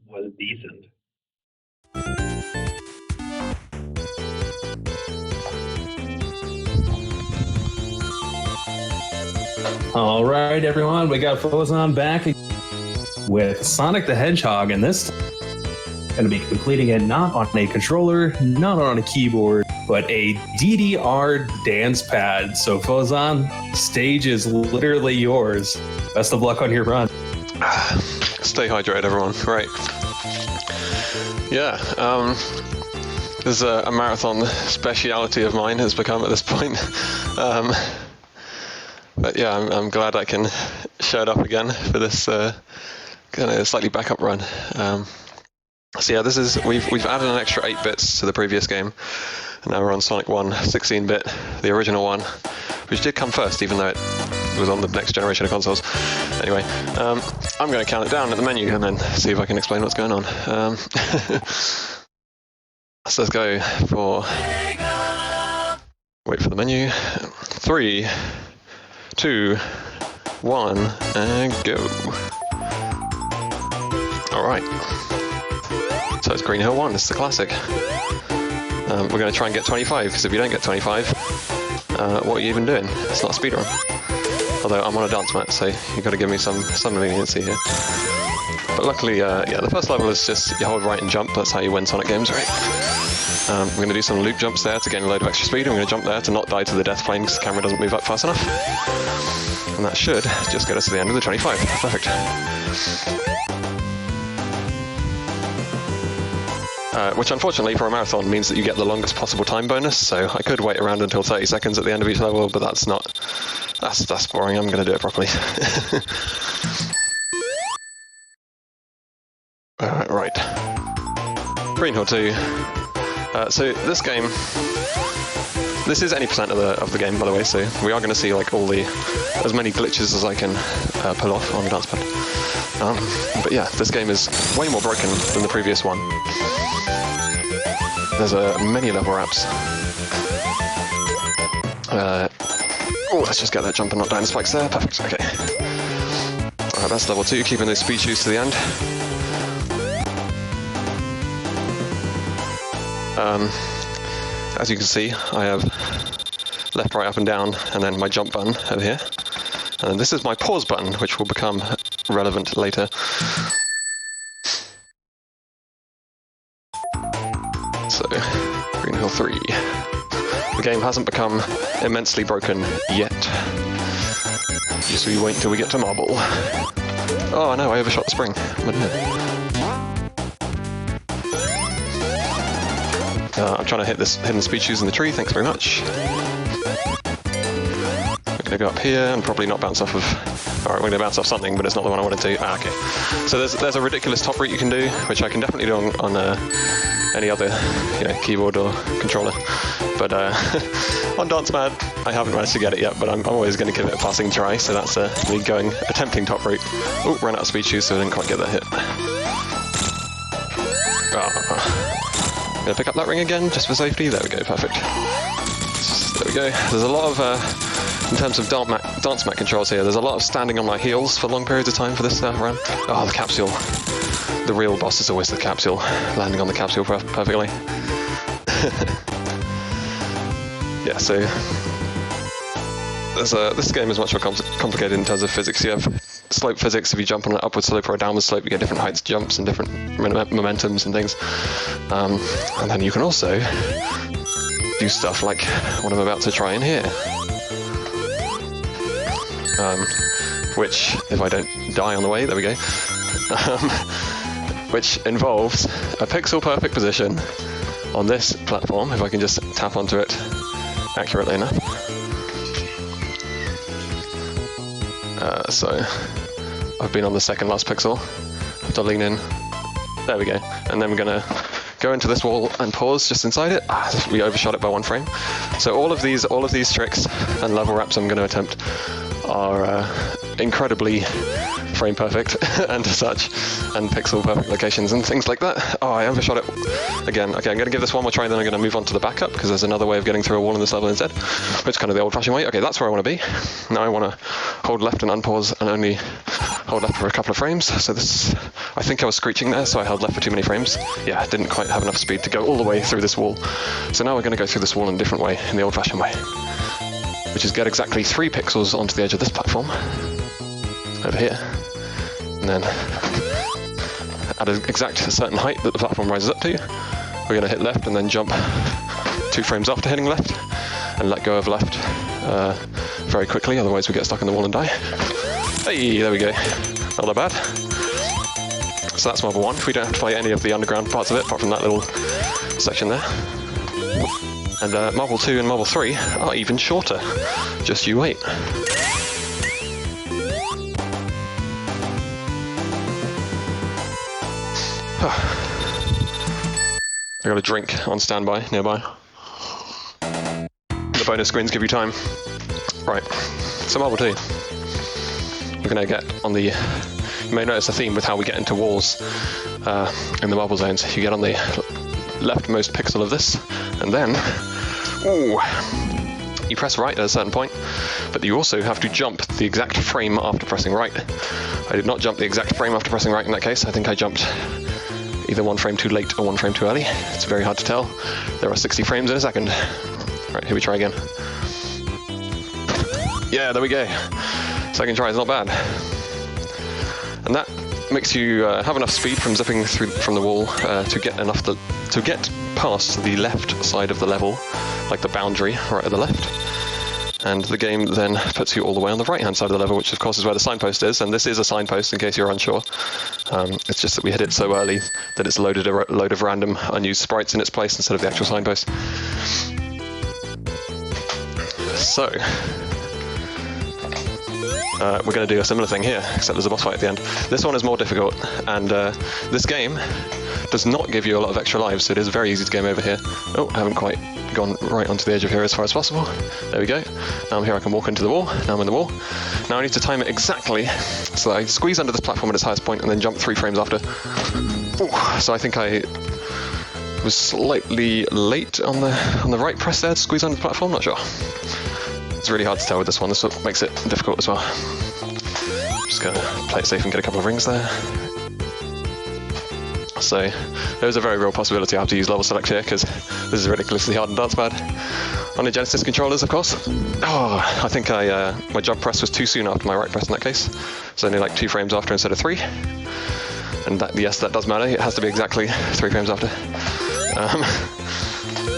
was decent. All right, everyone, we got Phozonn back with Sonic the Hedgehog, and this going to be completing it not on a controller, not on a keyboard, but a DDR dance pad. So Phozonn, stage is literally yours. Best of luck on your run. Stay hydrated, everyone. Right. Yeah. This is a marathon speciality of mine has become at this point. But yeah, I'm glad I can show it up again for this kind of slightly backup run. So yeah, this is we've added an extra 8 bits to the previous game, and now we're on Sonic 1 16-bit, the original one, which did come first, even though it was on the next generation of consoles. Anyway, I'm going to count it down at the menu and then see if I can explain what's going on. So let's go for. Wait for the menu. 3, 2, 1, and go. All right. So it's Green Hill 1, it's the classic. We're going to try and get 25, because if you don't get 25, what are you even doing? It's not a speedrun. Although I'm on a dance mat, so you've got to give me some leniency here. But luckily, yeah, the first level is just you hold right and jump, that's how you win Sonic games, right? We're going to do some loop jumps there to gain a load of extra speed, and we're going to jump there to not die to the death plane because the camera doesn't move up fast enough. And that should just get us to the end of the 25. Perfect. Which unfortunately for a marathon means that you get the longest possible time bonus, so I could wait around until 30 seconds at the end of each level, but that's boring. I'm going to do it properly. Right. Green Hill 2. So this game, this is any percent of the game, by the way, so we are going to see like as many glitches as I can pull off on the dance pad. But yeah, this game is way more broken than the previous one. There's many level wraps. Let's just get that jump and not down the spikes there. Perfect, okay. Alright, that's level 2, keeping those speed shoes to the end. As you can see, I have left, right, up and down, and then my jump button over here. And then this is my pause button, which will become relevant later. So, Green Hill 3. The game hasn't become immensely broken yet. Just we wait until we get to Marble. Oh no, I overshot the spring. I'm trying to hit this hidden speed shoes in the tree, thanks very much. We're going to go up here and probably not bounce off of... Alright, we're going to bounce off something, but it's not the one I wanted to. Okay. So there's a ridiculous top route you can do, which I can definitely do on any other keyboard or controller. But on Dance Mad, I haven't managed to get it yet, but I'm always going to give it a passing try, so that's me attempting top route. Oh, ran out of speed shoes, so I didn't quite get that hit. Gonna pick up that ring again, just for safety. There we go, perfect. There we go. There's a lot of, in terms of dance mat controls here, there's a lot of standing on my heels for long periods of time for this run. Oh, the capsule. The real boss is always the capsule. Landing on the capsule perfectly. Yeah, so this game is much more complicated in terms of physics. You have slope physics. If you jump on an upward slope or a downward slope, you get different heights jumps and different momentums and things. And then you can also do stuff like what I'm about to try in here. Which, if I don't die on the way, there we go. Which involves a pixel-perfect position on this platform, if I can just tap onto it accurately enough. So I've been on the second last pixel. Have to lean in. There we go. And then we're going to go into this wall and pause just inside it. We overshot it by 1 frame. So all of these tricks and level wraps I'm going to attempt are incredibly frame perfect and such, and pixel perfect locations and things like that. Oh, I overshot it again. Okay, I'm going to give this one more try, then I'm going to move on to the backup, because there's another way of getting through a wall in this level instead, which is kind of the old-fashioned way. Okay, that's where I want to be. Now I want to hold left and unpause and only hold left for a couple of frames. So this, I think I was screeching there, so I held left for too many frames. Yeah, I didn't quite have enough speed to go all the way through this wall. So now we're going to go through this wall in a different way, in the old-fashioned way, which is get exactly 3 pixels onto the edge of this platform, over here, and then at an exact certain height that the platform rises up to, we're going to hit left and then jump 2 frames after hitting left, and let go of left very quickly, otherwise we get stuck in the wall and die. Hey, there we go. Not that bad. So that's marble 1. We don't have to play any of the underground parts of it, apart from that little section there. And marble 2 and marble 3 are even shorter. Just you wait. I got a drink on standby nearby. The bonus screens give you time. Right, so marble 2. We're going to get on the... You may notice a theme with how we get into walls in the marble zones. You get on the leftmost pixel of this, and then... Ooh, you press right at a certain point, but you also have to jump the exact frame after pressing right. I did not jump the exact frame after pressing right in that case. I think I jumped either 1 frame too late or 1 frame too early. It's very hard to tell. There are 60 frames in a second. Right, here we try again. Yeah, there we go. Second try is not bad. And that makes you have enough speed from zipping through from the wall to get enough to get past the left side of the level, like the boundary right at the left. And the game then puts you all the way on the right-hand side of the level, which of course is where the signpost is, and this is a signpost in case you're unsure. It's just that we hit it so early that it's loaded a load of random unused sprites in its place instead of the actual signpost. So, we're going to do a similar thing here, except there's a boss fight at the end. This one is more difficult, and this game does not give you a lot of extra lives, so it is very easy to game over here. Oh, I haven't quite gone right onto the edge of here as far as possible. There we go. Now I'm here, I can walk into the wall. Now I'm in the wall. Now I need to time it exactly so that I squeeze under this platform at its highest point and then jump 3 frames after. Ooh, so I think I was slightly late on the right press there to squeeze under the platform, not sure. It's really hard to tell with this one, this what makes it difficult as well. Just gonna play it safe and get a couple of rings there. So there's a very real possibility I have to use level select here because this is a ridiculously hard and dance pad. On the Genesis controllers, of course. Oh, I think my jump press was too soon after my right press in that case. It's only like 2 frames after instead of 3. And that, yes, that does matter. It has to be exactly 3 frames after.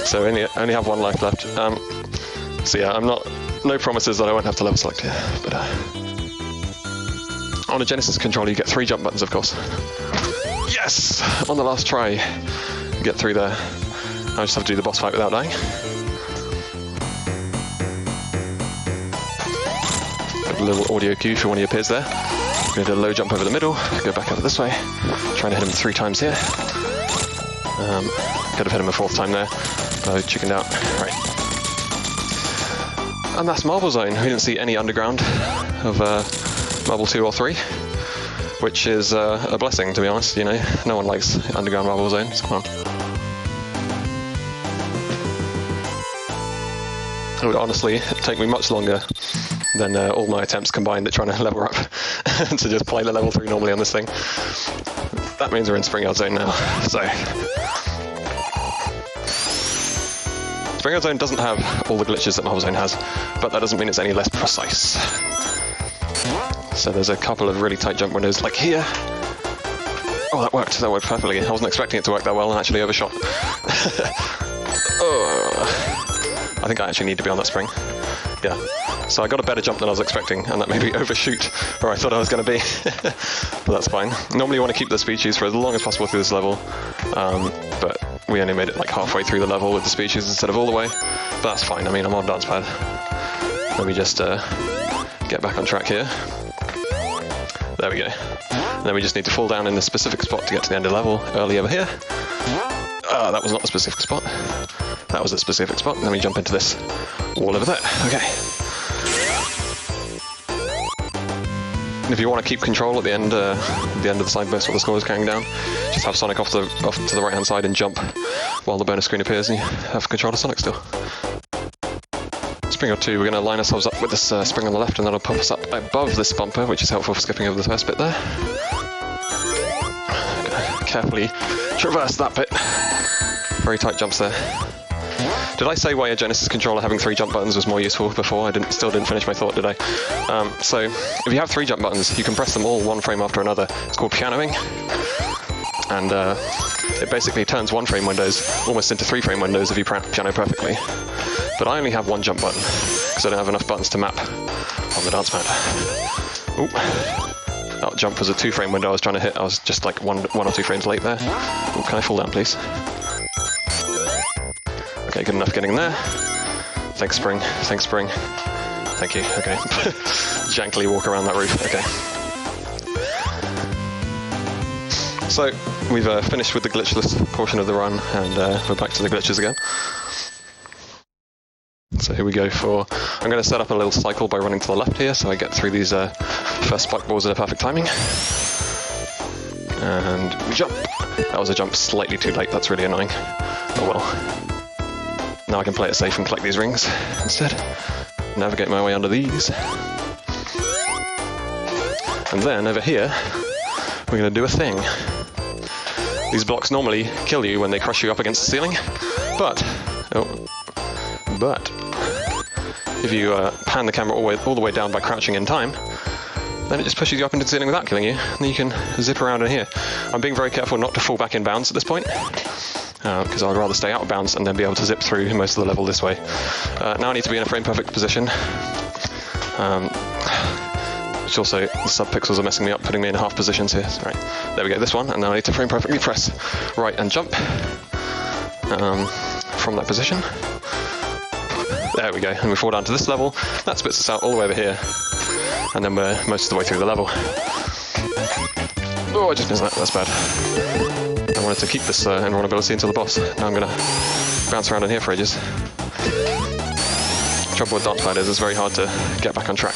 So only have 1 life left. So yeah, no promises that I won't have to level select here. But on a Genesis controller, you get 3 jump buttons, of course. Yes! On the last try, get through there. I just have to do the boss fight without dying. Got a little audio cue for when he appears there. I'm going to do a low jump over the middle, go back over this way, trying to hit him 3 times here. Could have hit him a 4th time there, but I chickened out. Right. And that's Marble Zone. We didn't see any underground of Marble 2 or 3. Which is a blessing, to be honest, you know. No one likes underground marble zones. Come on. It would honestly take me much longer than all my attempts combined at trying to level up to just play the level through normally on this thing. That means we're in Spring Yard Zone now, so... Spring Yard Zone doesn't have all the glitches that Marble Zone has, but that doesn't mean it's any less precise. So there's a couple of really tight jump windows, like here. Oh, that worked perfectly. I wasn't expecting it to work that well and actually overshot. Oh, I think I actually need to be on that spring. Yeah. So I got a better jump than I was expecting, and that made me overshoot where I thought I was going to be. But that's fine. Normally you want to keep the species for as long as possible through this level, but we only made it like halfway through the level with the species instead of all the way. But that's fine. I mean, I'm on dance pad. Let me just get back on track here. There we go. And then we just need to fall down in a specific spot to get to the end of the level, early over here. That was not the specific spot. That was the specific spot. And then we jump into this wall over there. Okay. And if you want to keep control at the end of the signpost while the score is counting down, just have Sonic off to the right-hand side and jump while the bonus screen appears, and you have control of Sonic still. It's spring or two, we're going to line ourselves up with this spring on the left, and that'll pop us up above this bumper, which is helpful for skipping over the first bit there. Carefully traverse that bit. Very tight jumps there. Did I say why a Genesis controller having 3 jump buttons was more useful before? I still didn't finish my thought, did I? So, if you have 3 jump buttons, you can press them all one frame after another. It's called pianoing. And it basically turns 1 frame windows almost into 3 frame windows if you piano perfectly. But I only have 1 jump button, because I don't have enough buttons to map on the dance pad. Ooh. That jump was a 2 frame window I was trying to hit. I was just like one or 2 frames late there. Ooh, can I fall down, please? Okay, good enough getting there. Thanks, spring. Thanks, spring. Thank you. Okay. Jankily walk around that roof. Okay. So, we've finished with the glitchless portion of the run, and we're back to the glitches again. So here we go for... I'm going to set up a little cycle by running to the left here, so I get through these first spike balls at a perfect timing. And we jump. That was a jump slightly too late, that's really annoying. Oh well. Now I can play it safe and collect these rings instead. Navigate my way under these. And then over here, we're going to do a thing. These blocks normally kill you when they crush you up against the ceiling, but if you pan the camera all the way down by crouching in time, then it just pushes you up into the ceiling without killing you, and then you can zip around in here. I'm being very careful not to fall back in bounds at this point, because I'd rather stay out of bounds and then be able to zip through most of the level this way. Now I need to be in a frame perfect position, which also the sub-pixels are messing me up, putting me in half positions here. Right, there we go, this one, and now I need to frame perfectly press right and jump from that position. There we go, and we fall down to this level. That spits us out all the way over here, and then we're most of the way through the level. Oh, I just missed that, that's bad. I wanted to keep this invulnerability until the boss. Now I'm going to bounce around in here for ages. Trouble with dance pad is it's very hard to get back on track.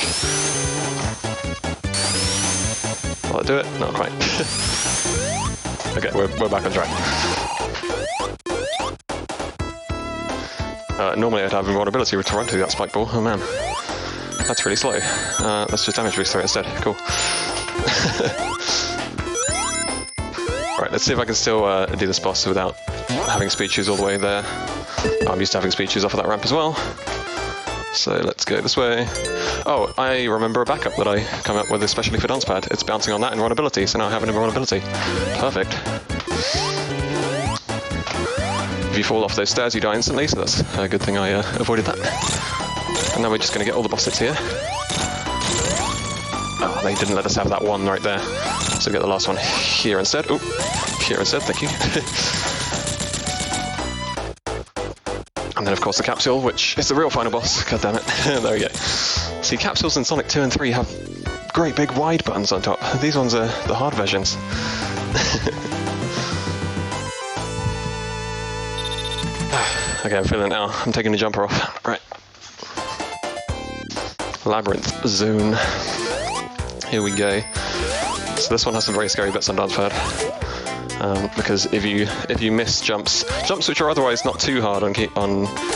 Will I do it? Not quite. Okay, we're back on track. Normally I'd have invulnerability to run through that spike ball. Oh man, that's really slow. Let's just damage boost through it instead. Cool. Right, let's see if I can still do this boss without having speed shoes all the way there. I'm used to having speed shoes off of that ramp as well. So let's go this way. Oh, I remember a backup that I come up with especially for dance pad. It's bouncing on that invulnerability, so now I have an invulnerability. Perfect. If you fall off those stairs, you die instantly, so that's a good thing I avoided that. And now we're just going to get all the boss hits here. Oh, they didn't let us have that one right there. So we get the last one here instead. Oh, here instead, thank you. And then, of course, the capsule, which is the real final boss. God damn it. There we go. See, capsules in Sonic 2 and 3 have great big wide buttons on top. These ones are the hard versions. Okay, I'm feeling it now. I'm taking the jumper off. Right. Labyrinth Zone. Here we go. So this one has some very scary bits on dance pad. Because if you miss jumps which are otherwise not too hard on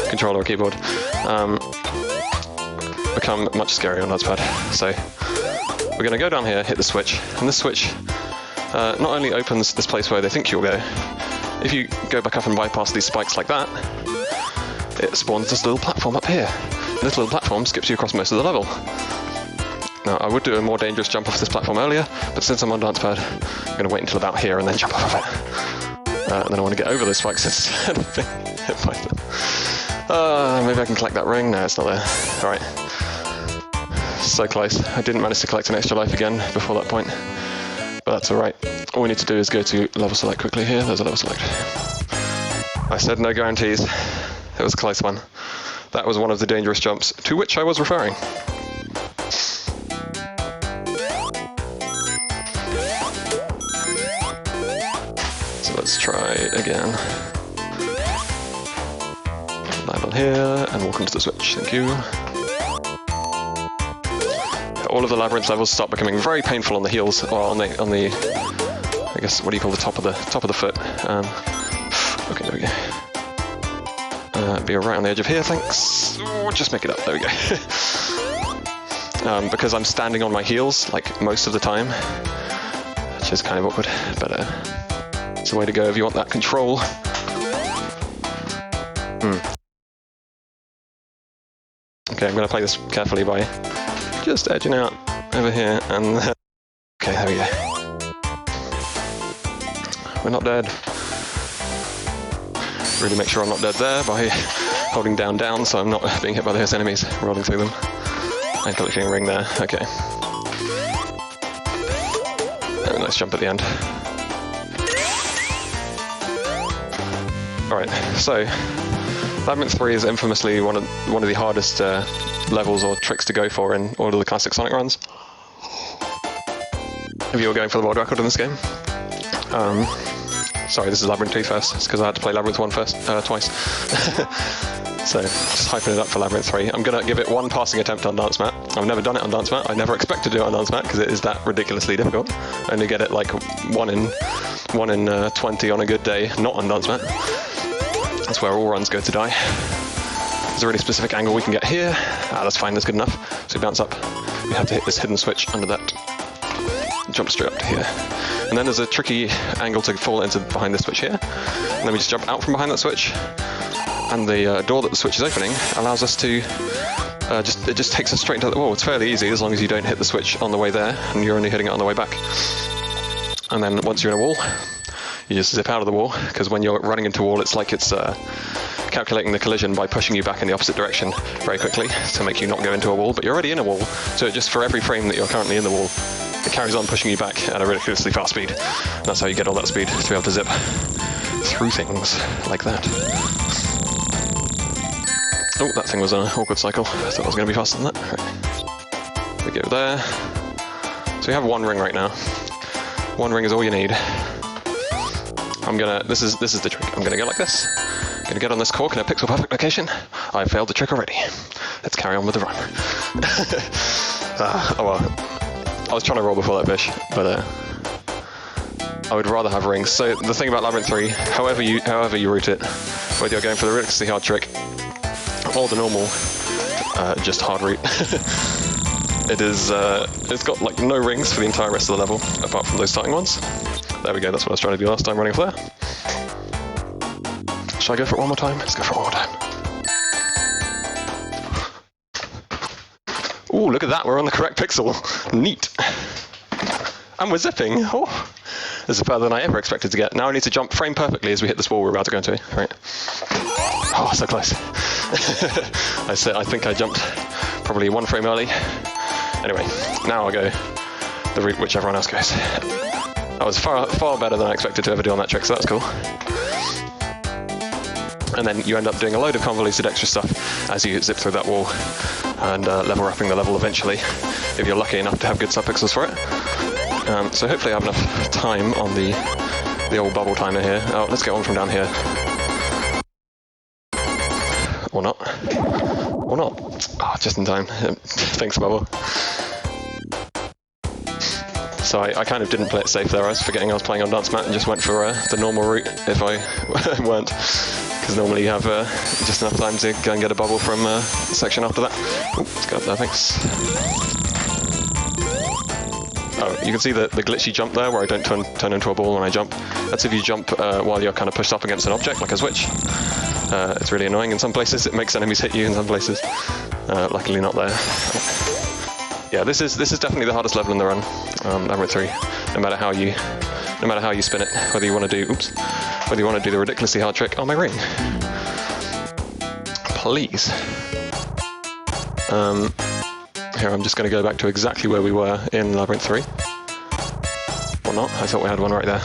controller or keyboard, become much scarier on dance pad. So we're going to go down here, hit the switch, and this switch not only opens this place where they think you'll go. If you go back up and bypass these spikes like that, it spawns this little platform up here. And this little platform skips you across most of the level. Now, I would do a more dangerous jump off this platform earlier, but since I'm on dance pad, I'm going to wait until about here and then jump off of it. And then I want to get over those spikes instead of being hit by them. Maybe I can collect that ring? No, it's not there. Alright. So close. I didn't manage to collect an extra life again before that point. But that's alright. All we need to do is go to level select quickly here. There's a level select. I said no guarantees. It was a close one. That was one of the dangerous jumps to which I was referring. So let's try again. Land on here and walk into the switch. Thank you. All of the labyrinth levels start becoming very painful on the heels, or on the I guess what do you call the top of the foot. Okay, there we go. Be right on the edge of here, thanks. Oh, just make it up, there we go. Because I'm standing on my heels, like, most of the time, which is kind of awkward, but it's the way to go if you want that control. Okay, I'm going to play this carefully by just edging out over here, and okay, there we go. We're not dead. Really make sure I'm not dead there by holding down, so I'm not being hit by those enemies, rolling through them. And collecting a ring there, okay. Oh, nice jump at the end. Alright, so Labyrinth 3 is infamously one of the hardest levels or tricks to go for in all of the classic Sonic runs. If you were going for the world record in this game. Sorry, this is Labyrinth 2 first. It's because I had to play Labyrinth 1 first, twice. So, just hyping it up for Labyrinth 3. I'm going to give it one passing attempt on Dance Mat. I've never done it on Dance Mat. I never expect to do it on Dance Mat because it is that ridiculously difficult. I only get it like 1 in 20 on a good day, not on Dance Mat. That's where all runs go to die. There's a really specific angle we can get here. That's fine, that's good enough. So we bounce up. We have to hit this hidden switch under that. Jump straight up to here. And then there's a tricky angle to fall into behind this switch here. And then we just jump out from behind that switch. And the door that the switch is opening allows us to it just takes us straight into the wall. It's fairly easy as long as you don't hit the switch on the way there and you're only hitting it on the way back. And then once you're in a wall, you just zip out of the wall, because when you're running into a wall, it's like it's calculating the collision by pushing you back in the opposite direction very quickly to make you not go into a wall, but you're already in a wall, so it just for every frame that you're currently in the wall, it carries on pushing you back at a ridiculously fast speed. And that's how you get all that speed, to be able to zip through things like that. Oh, that thing was an awkward cycle. I thought it was going to be faster than that. Right. We go there. So we have one ring right now. One ring is all you need. This is the trick. I'm gonna go like this. I'm gonna get on this cork in a pixel perfect location. I failed the trick already. Let's carry on with the run. Oh well. I was trying to roll before that fish, but I would rather have rings. So the thing about Labyrinth 3, however you route it, whether you're going for the ridiculously hard trick or the normal, just hard route, it's got like no rings for the entire rest of the level, apart from those starting ones. There we go, that's what I was trying to do last time, running for there. Shall I go for it one more time? Let's go for it one more time. Ooh, look at that, we're on the correct pixel. Neat. And we're zipping. Oh, this is further than I ever expected to get. Now I need to jump frame perfectly as we hit this wall we're about to go into. Right. Oh, so close. I think I jumped probably one frame early. Anyway, now I'll go the route which everyone else goes. That was far better than I expected to ever do on that trick, so that's cool. And then you end up doing a load of convoluted extra stuff as you zip through that wall and level wrapping the level eventually, if you're lucky enough to have good subpixels for it. So hopefully I have enough time on the old bubble timer here. Oh, let's get on from down here. Or not. Or not. Ah, oh, just in time. Thanks, Bubble. So I kind of didn't play it safe there. I was forgetting I was playing on Dance Mat and just went for the normal route if I weren't. Because normally you have just enough time to go and get a bubble from the section after that. Oh, let's go up there, thanks. Oh, you can see the glitchy jump there where I don't turn into a ball when I jump. That's if you jump while you're kind of pushed up against an object, like a switch. It's really annoying in some places. It makes enemies hit you in some places. Luckily not there. Yeah, this is definitely the hardest level in the run, Labyrinth 3. No matter how you spin it, whether you want to do the ridiculously hard trick. Oh, my ring. Please. Here, I'm just going to go back to exactly where we were in Labyrinth 3. Or not, I thought we had one right there.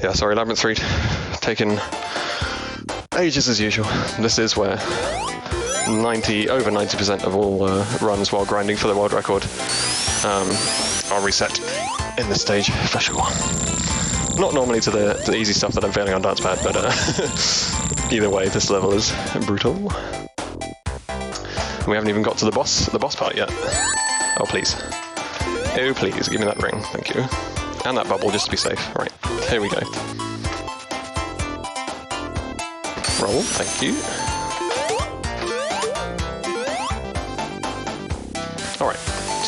Yeah, sorry, Labyrinth 3 taking ages as usual. This is where over 90% of all runs while grinding for the world record are reset in this stage, for sure. Not normally to the easy stuff that I'm failing on Dance Pad, but either way, this level is brutal. We haven't even got to the boss part yet. Oh, please. Oh, please, give me that ring, thank you. And that bubble, just to be safe. Right, here we go. Roll, thank you.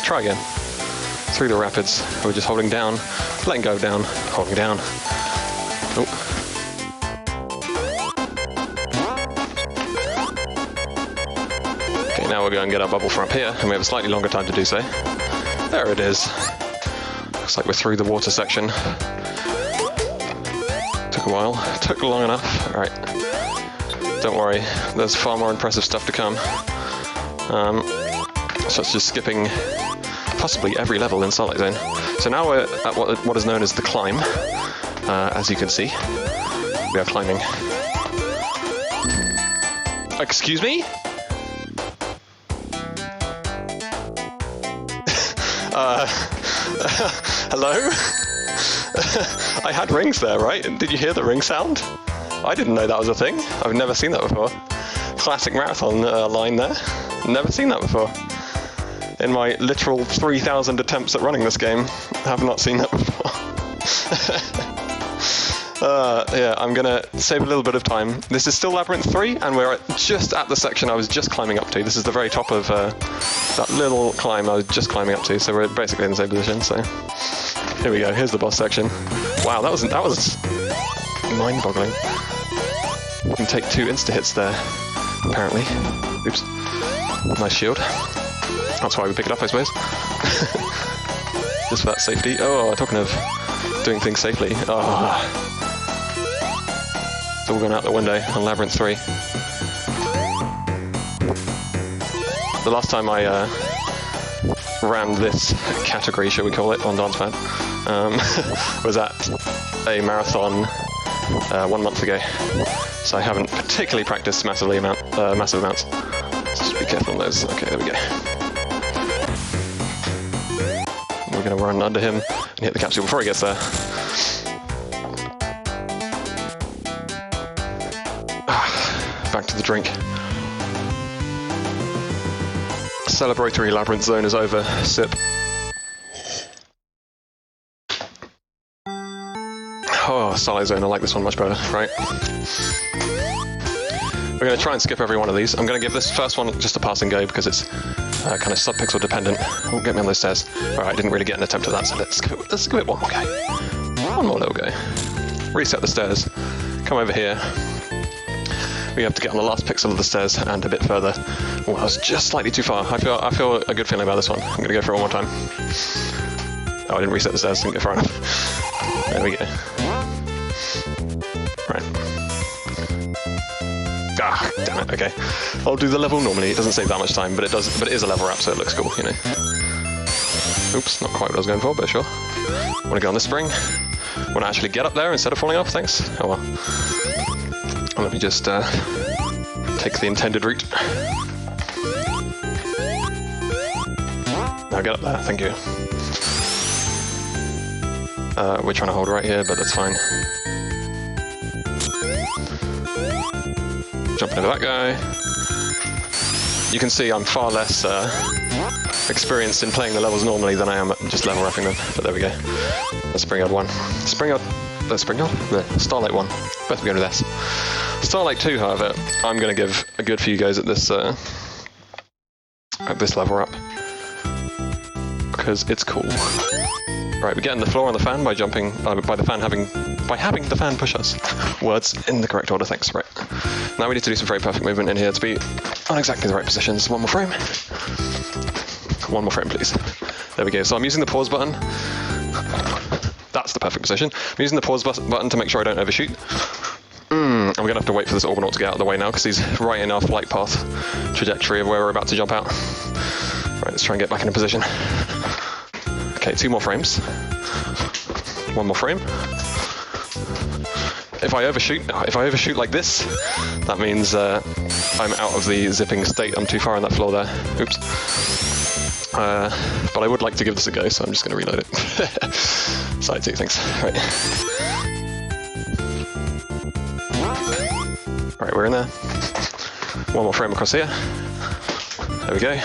try again. Through the rapids. We're just holding down, letting go down, holding down. Oh. Okay, now we're going to get our bubble from up here, and we have a slightly longer time to do so. There it is. Looks like we're through the water section. Took a while. Took long enough. All right. Don't worry. There's far more impressive stuff to come. Such as skipping possibly every level in Starlight Zone. So now we're at what is known as the climb. As you can see, we are climbing. Excuse me? Hello? I had rings there, right? Did you hear the ring sound? I didn't know that was a thing. I've never seen that before. Classic marathon line there. Never seen that before. In my literal 3,000 attempts at running this game, I have not seen that before. Yeah, I'm gonna save a little bit of time. This is still Labyrinth 3, and we're just at the section I was just climbing up to. This is the very top of that little climb I was just climbing up to, so we're basically in the same position, so... Here we go, here's the boss section. Wow, that was mind-boggling. You can take 2 insta-hits there, apparently. Oops. Nice shield. That's why we pick it up, I suppose. Just for that safety. Oh, talking of doing things safely. Oh. It's all going out the window on Labyrinth 3. The last time I ran this category, shall we call it, on Dancepad, was at a marathon 1 month ago. So I haven't particularly practiced massive amounts. So just be careful on those. Okay, there we go. We're going to run under him and hit the capsule before he gets there. Back to the drink. Celebratory Labyrinth Zone is over. Sip. Oh, Starlight Zone, I like this one much better, right? We're going to try and skip every one of these. I'm going to give this first one just a passing go because it's kind of sub-pixel dependent. Oh, get me on those stairs. Alright, I didn't really get an attempt at that, so let's give it one more go. One more little go. Reset the stairs. Come over here. We have to get on the last pixel of the stairs and a bit further. Oh, that was just slightly too far. I feel a good feeling about this one. I'm going to go for it one more time. Oh, I didn't reset the stairs, didn't get far enough. There we go. Right. Ah, damn it, okay. I'll do the level normally. It doesn't save that much time, but it does. But it is a level wrap, so it looks cool, you know. Oops, not quite what I was going for, but sure. Want to go on this spring. Want to actually get up there instead of falling off, thanks. Oh well. Let me just take the intended route. Now get up there, thank you. We're trying to hold right here, but that's fine. Jumping over that guy. You can see I'm far less experienced in playing the levels normally than I am at just level wrapping them, but there we go. That's Springyard 1. Starlight 1. Both begin with S. Starlight 2, however, I'm going to give a good few goes at this level up because it's cool. Right, we get in the floor on the fan by jumping by having the fan push us. Words in the correct order, thanks. Right. Now we need to do some very perfect movement in here to be on exactly the right positions. One more frame. One more frame, please. There we go. So I'm using the pause button. That's the perfect position. I'm using the pause button to make sure I don't overshoot. I'm going to have to wait for this Orbonaut to get out of the way now because he's right in our flight path trajectory of where we're about to jump out. Right, let's try and get back in a position. Okay, 2 more frames. 1 more frame. If I overshoot like this, that means I'm out of the zipping state. I'm too far on that floor there. Oops. But I would like to give this a go, so I'm just going to reload it. Side 2, thanks. Right. Right, we're in there. 1 more frame across here. There we go.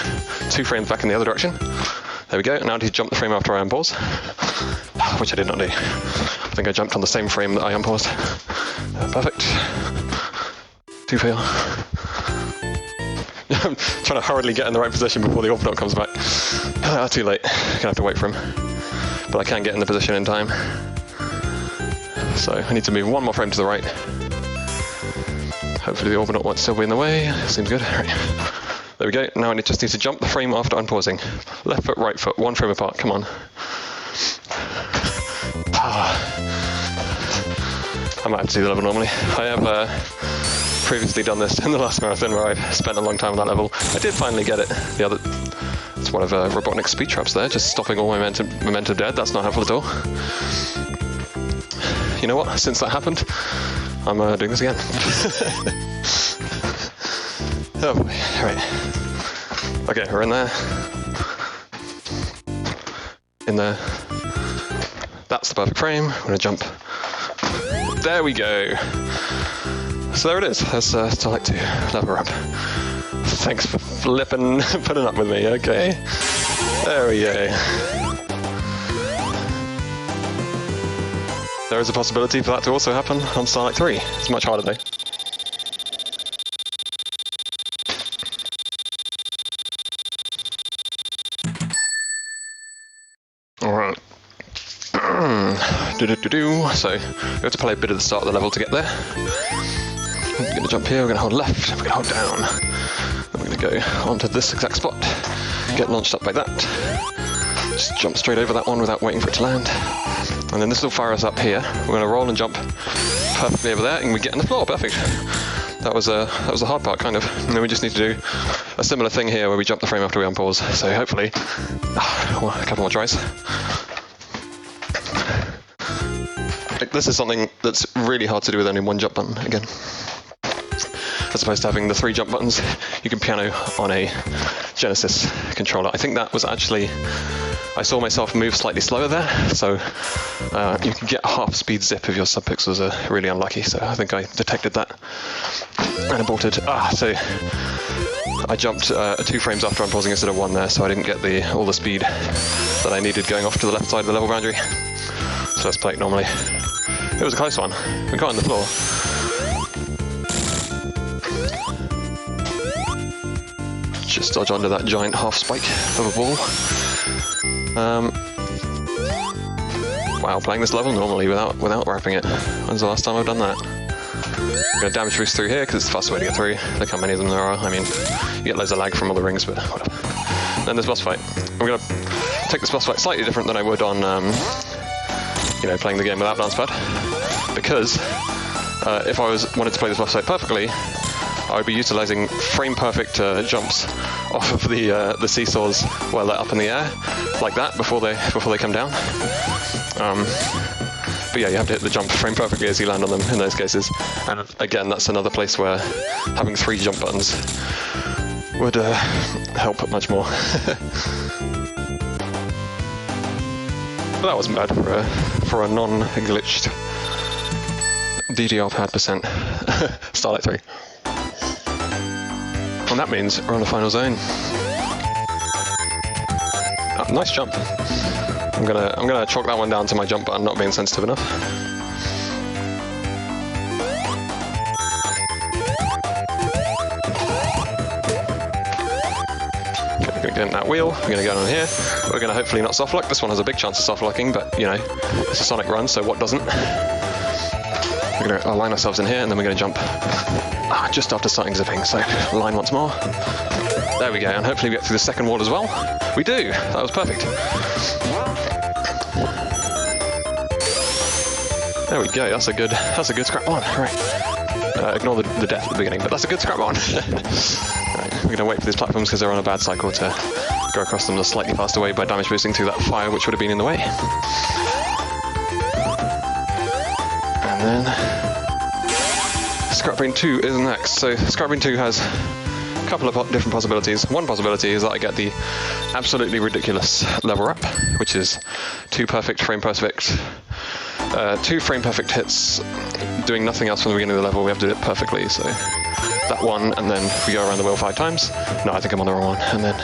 2 frames back in the other direction. There we go. Now I need to jump the frame after I unpause, which I did not do. I think I jumped on the same frame that I unpaused. Perfect. 2 fail. I'm trying to hurriedly get in the right position before the Orbonaut comes back. Too late. Gonna have to wait for him. But I can get in the position in time. So I need to move one more frame to the right. Hopefully the orbital won't still be in the way. Seems good. Right. There we go. Now I just need to jump the frame after unpausing. Left foot, right foot, one frame apart. Come on. I might have to do the level normally. I have previously done this in the last marathon where I've spent a long time on that level. I did finally get it. It's one of Robotnik's speed traps there, just stopping all momentum dead. That's not helpful at all. You know what? Since that happened, I'm doing this again. Oh boy. Right. Okay, we're in there. In there. That's the perfect frame. I'm gonna jump. There we go. So there it is. That's Starlight 2 level up. Thanks for flipping putting up with me. Okay. There we go. There is a possibility for that to also happen on Starlight 3. It's much harder though. Alright. So, we have to play a bit of the start of the level to get there. We're going to jump here, we're going to hold left, we're going to hold down. Then we're going to go onto this exact spot, get launched up by that. Just jump straight over that one without waiting for it to land. And then this will fire us up here. We're going to roll and jump perfectly over there, and we get on the floor. Perfect. That was the hard part, kind of. And then we just need to do a similar thing here where we jump the frame after we unpause. So hopefully, a couple more tries. This is something that's really hard to do with only one jump button, again. As opposed to having the 3 jump buttons you can piano on a Genesis controller. I think that was actually... I saw myself move slightly slower there, so you can get a half speed zip if your subpixels are really unlucky, so I think I detected that and aborted. So I jumped 2 frames after unpausing instead of 1 there, so I didn't get all the speed that I needed going off to the left side of the level boundary. So let's play it normally. It was a close one. We got on the floor. Just dodge under that giant half spike of a ball. Wow, playing this level normally without wrapping it. When's the last time I've done that? I'm going to damage boost through here because it's the fastest way to get through. Look how many of them there are. I mean, you get loads of lag from all the rings, but whatever. Then there's boss fight. I'm going to take this boss fight slightly different than I would on, playing the game without dance pad. Because if I wanted to play this boss fight perfectly, I would be utilising frame-perfect jumps off of the seesaws while they're up in the air, like that, before they come down. But yeah, you have to hit the jump frame perfectly as you land on them in those cases. And again, that's another place where having 3 jump buttons would help much more. But that wasn't bad for a non-glitched DDR pad percent Starlight 3. And that means we're on the final zone. Oh, nice jump. I'm gonna chalk that one down to my jump button not being sensitive enough. Okay, we're gonna get in that wheel. We're gonna go on here. We're gonna hopefully not soft lock. This one has a big chance of soft locking, but you know, it's a Sonic run, so what doesn't? We're gonna align ourselves in here, and then we're gonna jump just after starting zipping. So line once more. There we go, and hopefully we get through the second wall as well. We do. That was perfect. There we go. That's a good scrap one. Right. Ignore the death at the beginning, but that's a good scrap one. Right, we're gonna wait for these platforms because they're on a bad cycle to go across them the slightly faster way by damage boosting through that fire, which would have been in the way. And then Scrap Brain 2 is next. So Scrap Brain 2 has a couple of different possibilities. One possibility is that I get the absolutely ridiculous level up, which is 2 frame perfect hits, doing nothing else from the beginning of the level. We have to do it perfectly. So that one, and then we go around the wheel 5 times. No, I think I'm on the wrong one. And then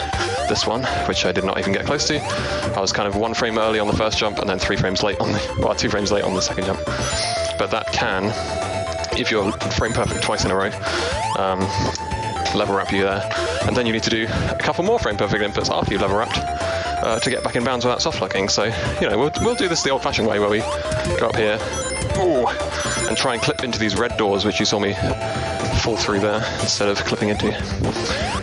this one, which I did not even get close to. I was kind of 1 frame early on the first jump, and then 2 frames late on the second jump. But that can, if you're frame perfect twice in a row, level wrap you there. And then you need to do a couple more frame perfect inputs after you've level wrapped. to get back in bounds without soft locking. So, you know, we'll do this the old-fashioned way, where we go up here, ooh, and try and clip into these red doors, which you saw me fall through there instead of clipping into.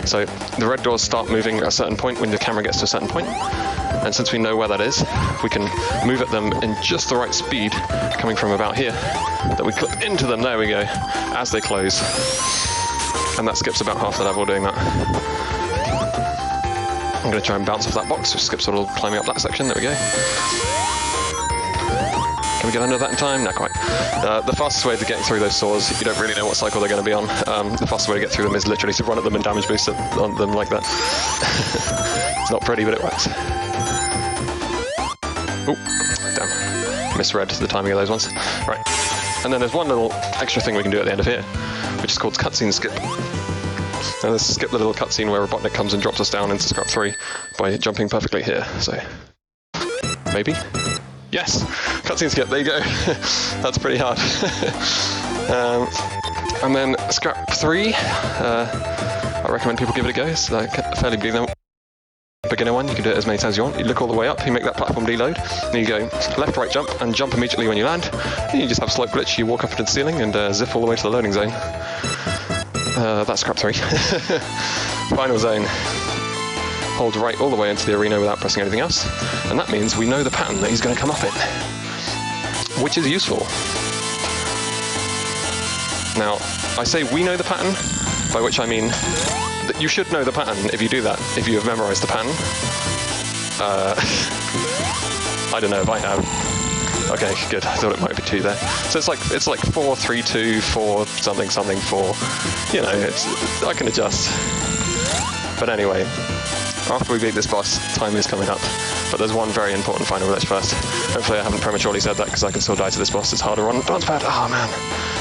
So the red doors start moving at a certain point when the camera gets to a certain point. And since we know where that is, we can move at them in just the right speed, coming from about here, that we clip into them, there we go, as they close. And that skips about half the level doing that. I'm going to try and bounce off that box, which skips a little climbing up that section, there we go. Can we get under that in time? Not quite. The fastest way to get through those saws, you don't really know what cycle they're going to be on. The fastest way to get through them is literally to run at them and damage boost on them like that. It's not pretty, but it works. Oh, damn. Misread the timing of those ones. Right. And then there's one little extra thing we can do at the end of here, which is called cutscene skip. And let's skip the little cutscene where Robotnik comes and drops us down into scrap 3 by jumping perfectly here. So, maybe? Yes! Cutscene skip, there you go. That's pretty hard. And then scrap 3, I recommend people give it a go. It's like a fairly beginner one. You can do it as many times as you want. You look all the way up, you make that platform deload, then you go left, right jump, and jump immediately when you land. And you just have a slope glitch, you walk up into the ceiling and zip all the way to the loading zone. That's scrap 3. Final zone. Hold right all the way into the arena without pressing anything else. And that means we know the pattern that he's going to come up in, which is useful. Now, I say we know the pattern, by which I mean that you should know the pattern if you do that, if you have memorized the pattern. I don't know if I have. Okay, good. I thought it might be 2 there. So it's like 4, 3, 2, 4, something, something, 4. You know, I can adjust. But anyway, after we beat this boss, time is coming up. But there's one very important final glitch first. Hopefully I haven't prematurely said that, because I can still die to this boss. It's harder on bounce pad. Oh man,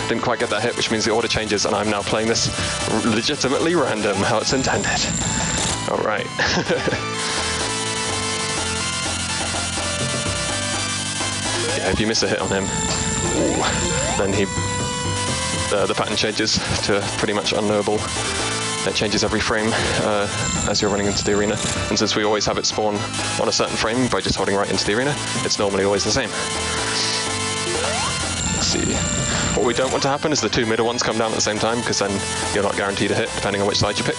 didn't quite get that hit, which means the order changes, and I'm now playing this legitimately random, how it's intended. All right. Yeah, if you miss a hit on him, then the pattern changes to pretty much unknowable. It changes every frame as you're running into the arena. And since we always have it spawn on a certain frame by just holding right into the arena, it's normally always the same. Let's see. What we don't want to happen is the 2 middle ones come down at the same time, because then you're not guaranteed a hit depending on which side you pick.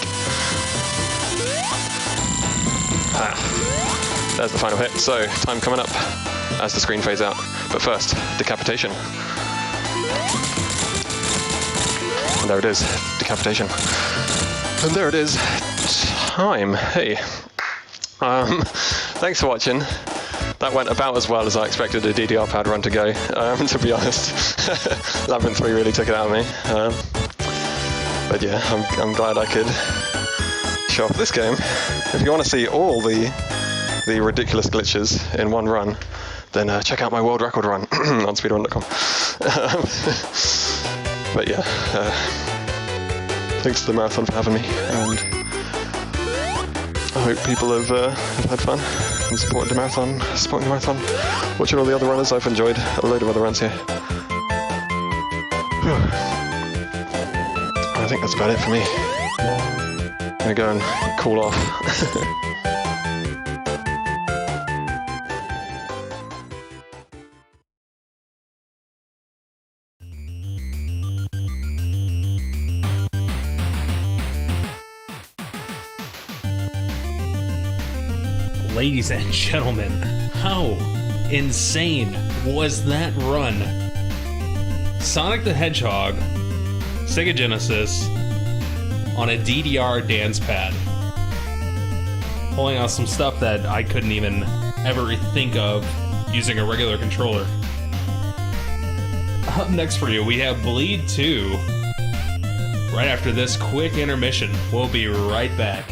There's the final hit. So, time coming up as the screen fades out. But first, decapitation. And there it is, decapitation. And there it is, time. Hey. Thanks for watching. That went about as well as I expected a DDR pad run to go, to be honest. Labyrinth 3 really took it out of me. But yeah, I'm glad I could show off this game. If you want to see all the ridiculous glitches in one run, then check out my world record run on speedrun.com. But yeah, thanks to the marathon for having me, and I hope people have had fun and supporting the marathon, watching all the other runners. I've enjoyed a load of other runs here. I think that's about it for me. I'm gonna go and cool off. Ladies and gentlemen, how insane was that run? Sonic the Hedgehog, Sega Genesis, on a DDR dance pad. Pulling out some stuff that I couldn't even ever think of using a regular controller. Up next for you, we have Bleed 2. Right after this quick intermission, we'll be right back.